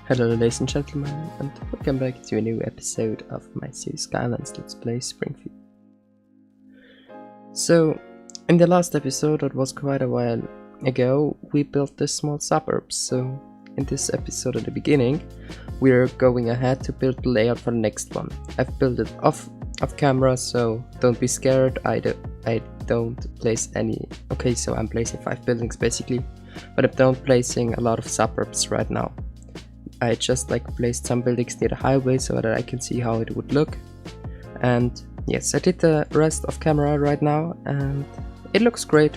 Hello ladies and gentlemen, and welcome back to a new episode of my series Skylines Let's Play Springfield. So, in the last episode, that was quite a while ago, we built this small suburbs. So, in this episode at the beginning, we're going ahead to build the layout for the next one. I've built it off camera, so don't be scared. I don't place any... Okay, so I'm placing 5 buildings basically, but I'm not placing a lot of suburbs right now. I just placed some buildings near the highway so that I can see how it would look. And yes, I did the rest of camera right now and it looks great.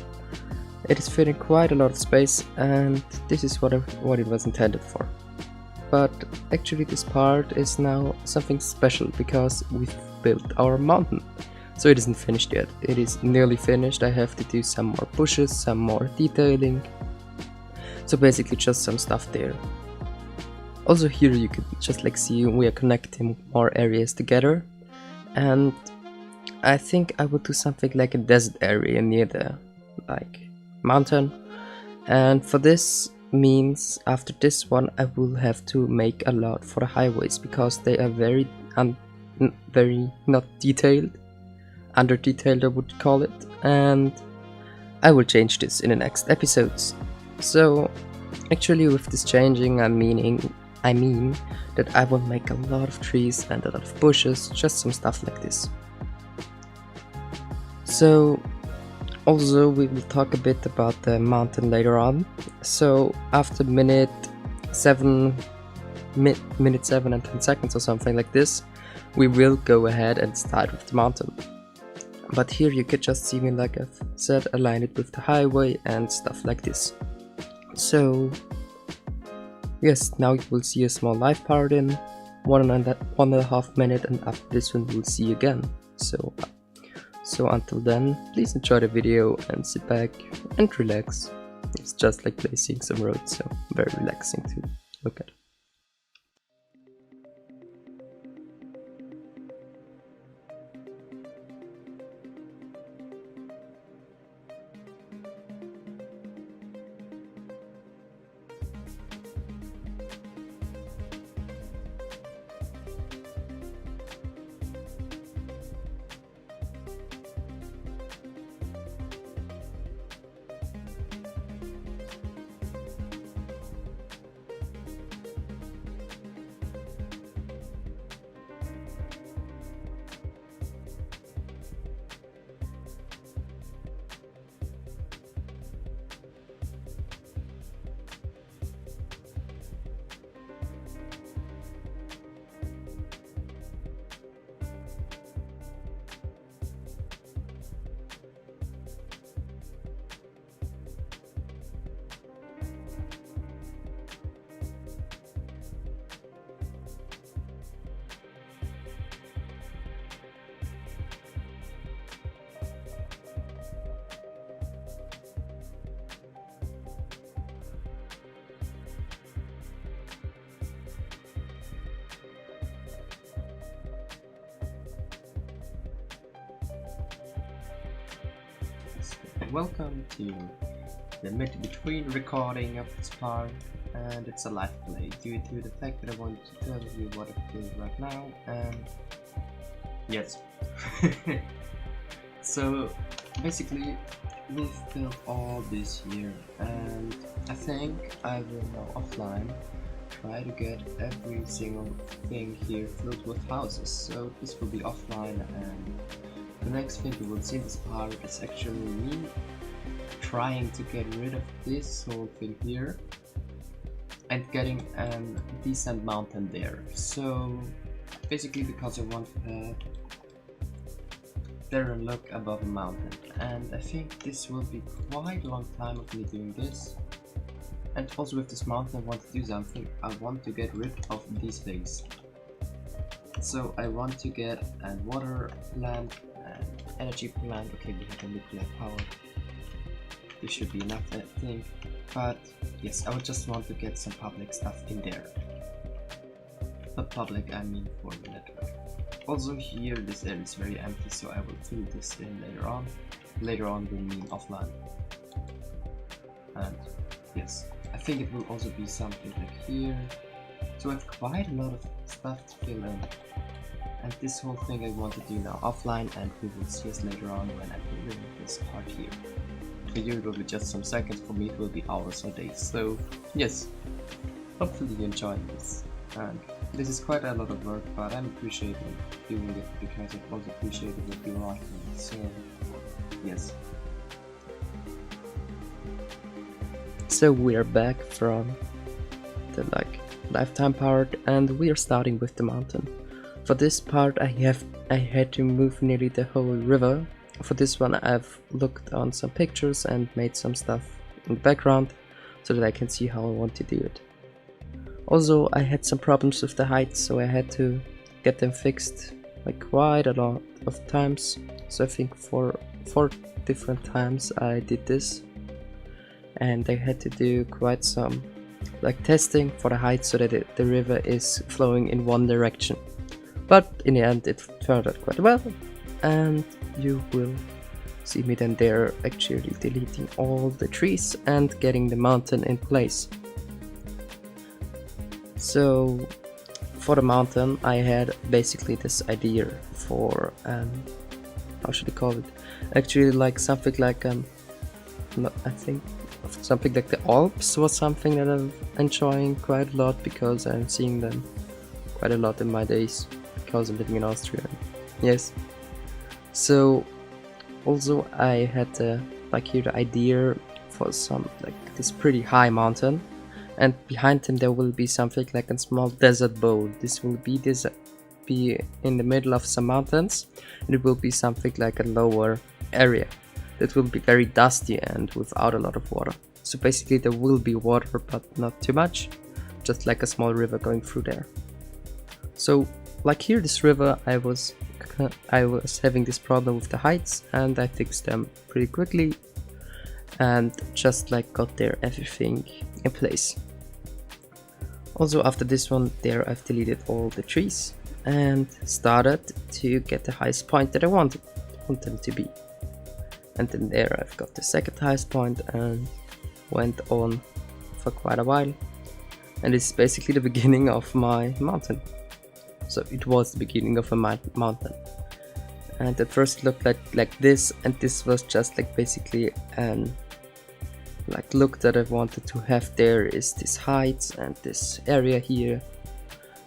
It is filling quite a lot of space and this is what it was intended for. But actually this part is now something special because we've built our mountain. So it isn't finished yet. It is nearly finished. I have to do some more bushes, some more detailing. So basically just some stuff there. Also here you could just see we are connecting more areas together, and I think I will do something like a desert area near the mountain, and for this means after this one I will have to make a lot for the highways because they are very not detailed, under detailed I would call it, and I will change this in the next episodes. So actually with this changing I mean that I will make a lot of trees and a lot of bushes, just some stuff like this. So also we will talk a bit about the mountain later on. So after minute 7 and 10 seconds or something like this, we will go ahead and start with the mountain. But here you could just see me, like I've said, align it with the highway and stuff like this. So yes, now you will see a small live part in 1.5 minutes, and after this one we'll see you again. So until then, please enjoy the video and sit back and relax. It's just like placing some roads, so very relaxing to look at. Welcome to the mid-between recording of this part, and it's a live play due to the fact that I want to tell you what I'm doing right now. And yes, so basically we've built all this here, and I think I will now offline try to get every single thing here filled with houses. So this will be offline, and the next thing you will see in this part is actually me trying to get rid of this whole thing here and getting a decent mountain there. So basically because I want to have better look above a mountain, and I think this will be quite a long time of me doing this. And also with this mountain I want to do something. I want to get rid of these things. So I want to get a water plant, energy plant. Okay, we have a nuclear power. This should be enough, I think. But yes, I would just want to get some public stuff in there. Not public, I mean for the network. Also here, this area is very empty, so I will fill this in later on. Later on will mean offline. And yes, I think it will also be something like here. So I have quite a lot of stuff to fill in. And this whole thing I want to do now offline, and we will see us later on when I fill in this part here. For you it will be just some seconds, for me it will be hours or days. So yes, hopefully you enjoy this. And this is quite a lot of work, but I'm appreciating doing it because I also appreciate it with you watching. So yes. So we are back from the lifetime part, and we are starting with the mountain. For this part I had to move nearly the whole river. For this one I've looked on some pictures and made some stuff in the background so that I can see how I want to do it. Also I had some problems with the heights, so I had to get them fixed like quite a lot of times. So I think for 4 different times I did this, and I had to do quite some like testing for the height so that the river is flowing in one direction. But in the end it turned out quite well, and you will see me then there actually deleting all the trees and getting the mountain in place. So for the mountain I had basically this idea for how should I call it, actually like something like I think something like the Alps was something that I'm enjoying quite a lot because I'm seeing them quite a lot in my days because I'm living in Austria. Yes. So also I had like here the idea for some like this pretty high mountain, and behind him there will be something like a small desert bowl. This will be in the middle of some mountains, and it will be something like a lower area that will be very dusty and without a lot of water. So basically there will be water, but not too much, just like a small river going through there. So like here this river, I was having this problem with the heights, and I fixed them pretty quickly and just like got there everything in place. Also after this one there I've deleted all the trees and started to get the highest point that I want them to be. And then there I've got the second highest point and went on for quite a while. And this is basically the beginning of my mountain. So it was the beginning of a mountain. And at first it looked like this, and this was just like basically an like look that I wanted to have. There is this heights and this area here,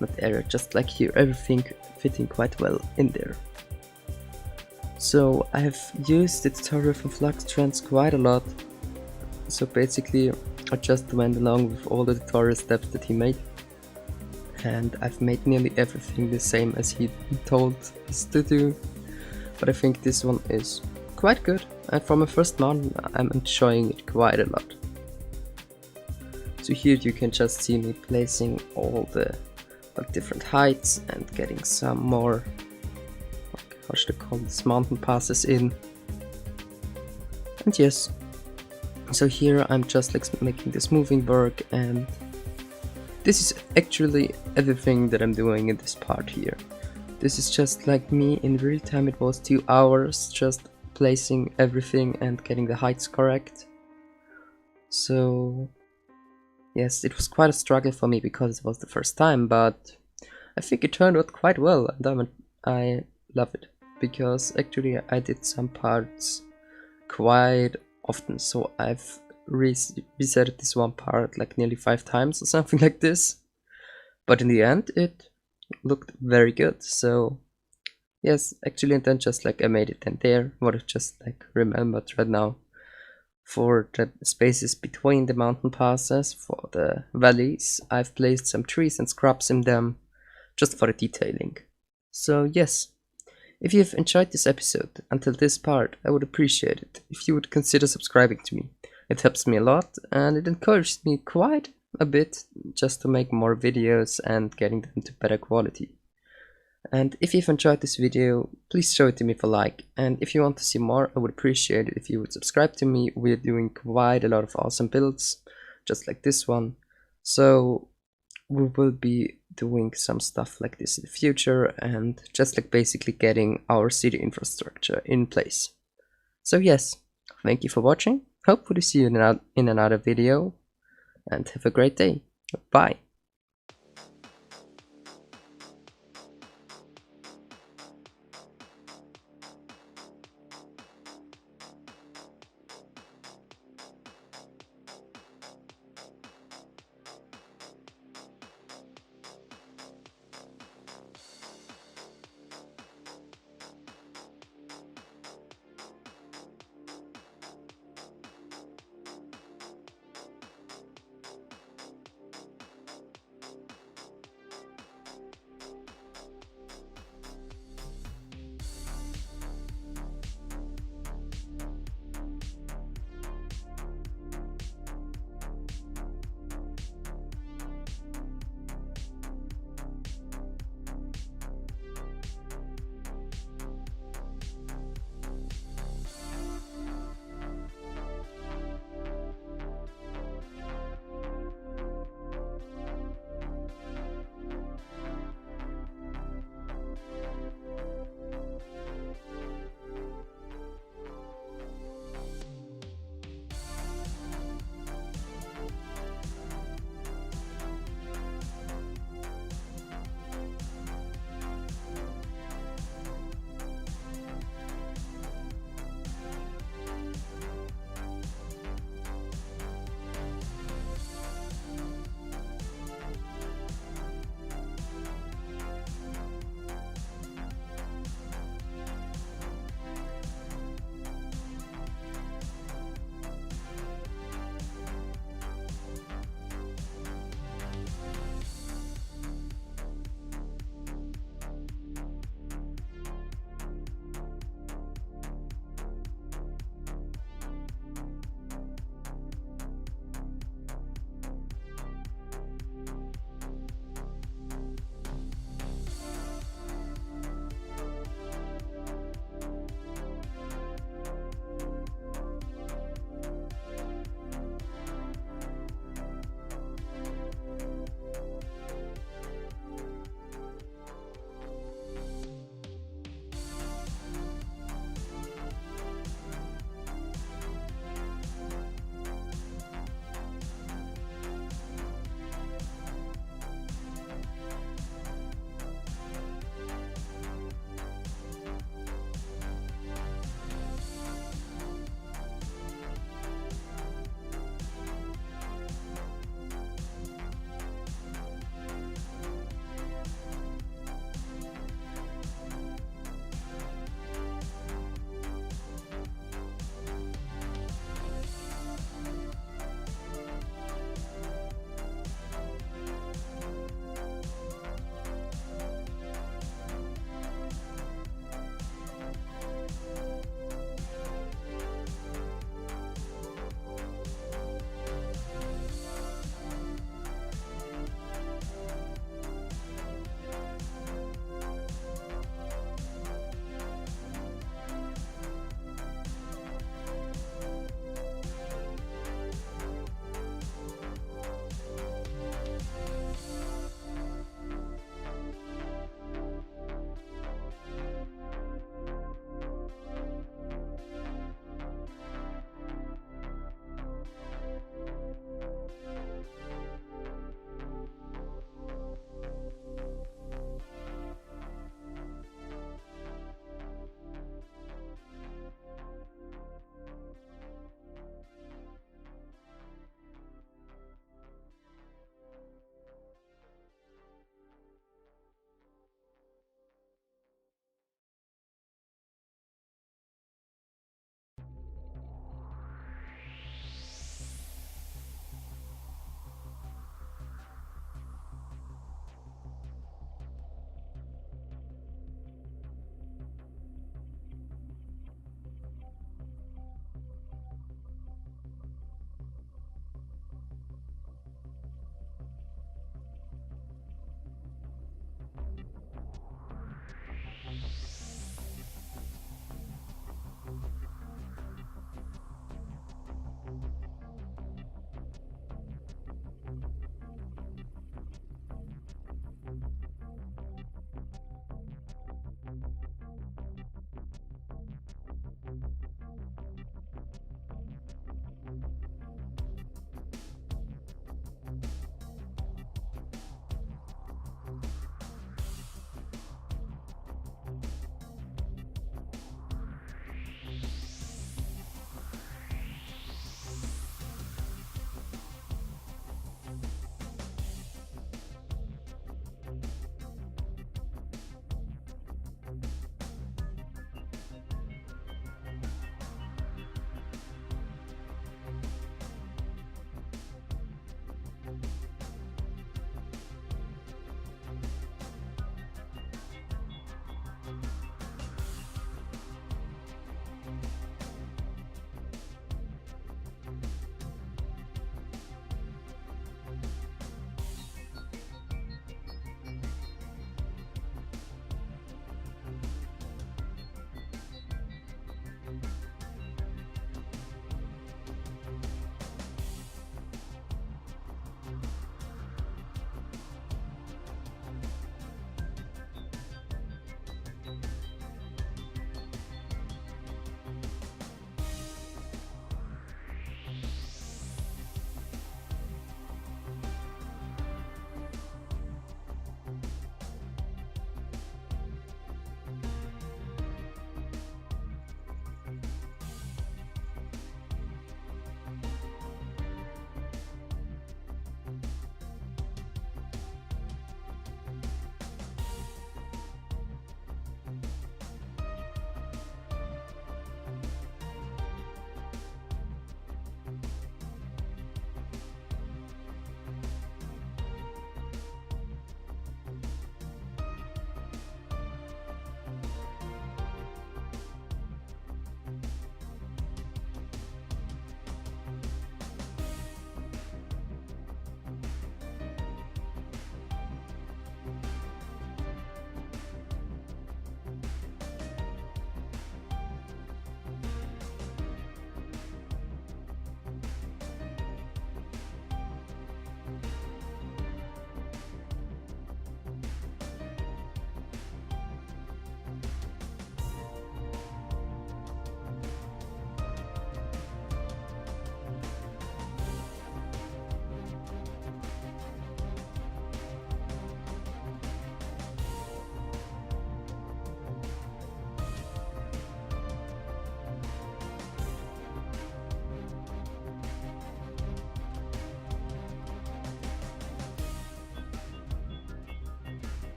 not area, just like here, everything fitting quite well in there. So I have used the tutorial from Flux Trends quite a lot. So basically I just went along with all the tutorial steps that he made, and I've made nearly everything the same as he told us to do. But I think this one is quite good, and for my first mountain I'm enjoying it quite a lot. So here you can just see me placing all the like different heights and getting some more, how should I call this, mountain passes in. And yes, so here I'm just like making this moving work, and this is actually everything that I'm doing in this part here. This is just like me in real time. It was 2 hours just placing everything and getting the heights correct. So yes, it was quite a struggle for me because it was the first time, but I think it turned out quite well, and I love it because actually I did some parts quite often. So I've reset this one part like nearly 5 times or something like this, but in the end it looked very good. So yes, actually, and then just like I made it in there, what I just like remembered right now, for the spaces between the mountain passes, for the valleys, I've placed some trees and scrubs in them just for the detailing. So yes, if you've enjoyed this episode until this part, I would appreciate it if you would consider subscribing to me. It helps me a lot, and it encourages me quite a bit just to make more videos and getting them to better quality. And if you've enjoyed this video, please show it to me for a like, and if you want to see more, I would appreciate it if you would subscribe to me. We're doing quite a lot of awesome builds, just like this one, so we will be doing some stuff like this in the future, and just like basically getting our city infrastructure in place. So yes, thank you for watching, hopefully see you in another video, and have a great day. Bye.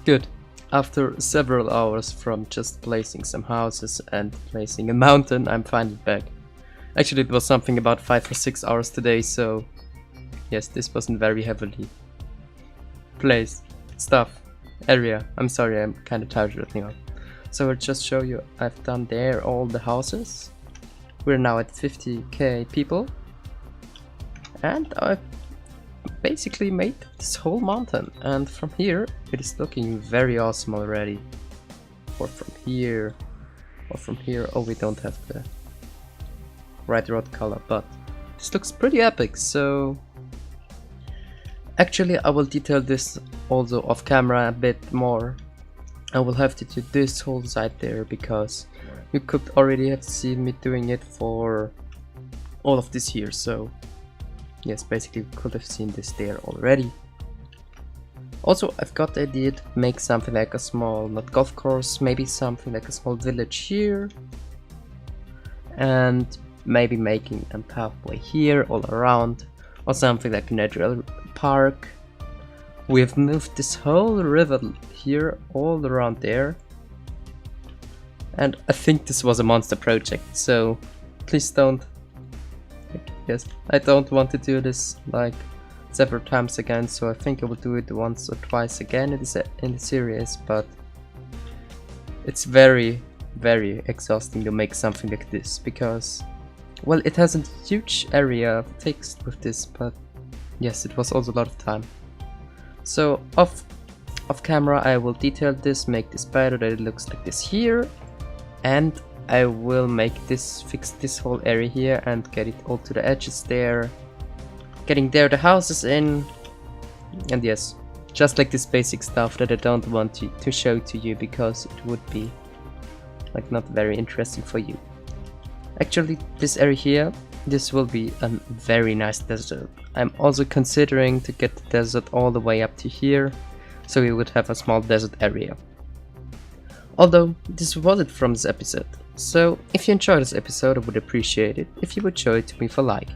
Good. After several hours from just placing some houses and placing a mountain, I'm finally back. Actually, it was something about 5 or 6 hours today, so yes, this wasn't very heavily placed. Stuff. Area. I'm sorry, I'm kind of tired right now. So I'll just show you, I've done there all the houses. We're now at 50k people. And I've basically made this whole mountain, and from here it is looking very awesome already. Or from here, oh, we don't have the right road color, but this looks pretty epic. So actually I will detail this also off camera a bit more. I will have to do this whole side there because you could already have seen me doing it for all of this here, so yes, basically you could have seen this there already. Also, I've got the idea to make something like a small, not golf course, maybe something like a small village here. And maybe making a pathway here all around, or something like a natural park. We have moved this whole river here all around there. And I think this was a monster project, so please don't. Yes, I don't want to do this like several times again, so I think I will do it once or twice again in the series, but it's very exhausting to make something like this because, well, it has a huge area of text with this, but yes, it was also a lot of time. So off camera I will detail this, make this better, that it looks like this here, and I will fix this whole area here and get it all to the edges there, getting there the houses in, and yes, just like this basic stuff that I don't want to show to you because it would be like not very interesting for you. Actually, this area here, this will be a very nice desert. I'm also considering to get the desert all the way up to here, so we would have a small desert area. Although, this was it from this episode. So, if you enjoyed this episode, I would appreciate it if you would show it to me for like.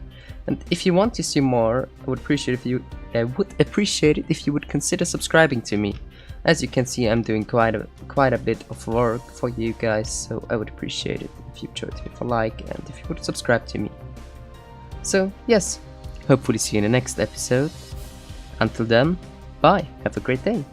And if you want to see more, I would appreciate it if you would consider subscribing to me. As you can see, I'm doing quite a bit of work for you guys, so I would appreciate it if you showed it to me for like and if you would subscribe to me. So, yes, hopefully see you in the next episode. Until then, bye, have a great day.